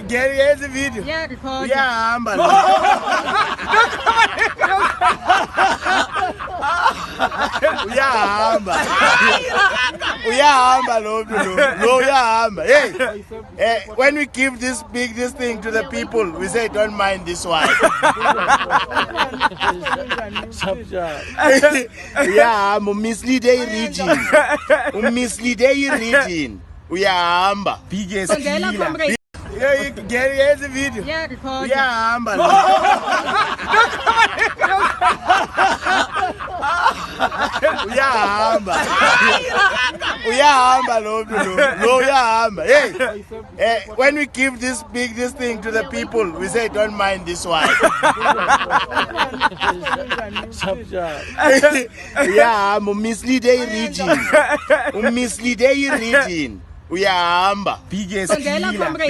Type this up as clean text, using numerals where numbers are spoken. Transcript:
Here's the video. Yeah, record. Uyahamba. Uyahamba. Uyahamba lo uyahamba. Hey, when we give this thing to the people, we say don't mind this one. Uyahamba, mislead region. Mislead region. Uyahamba. Biggest killer. Here's the video. Yeah, record. Uyahamba. Uyahamba. Uyahamba lo uyahamba. Hey, when we give this thing to the people, we say don't mind this one. Uyahamba, mislead region. Mislead region. Uyahamba. Biggest killer.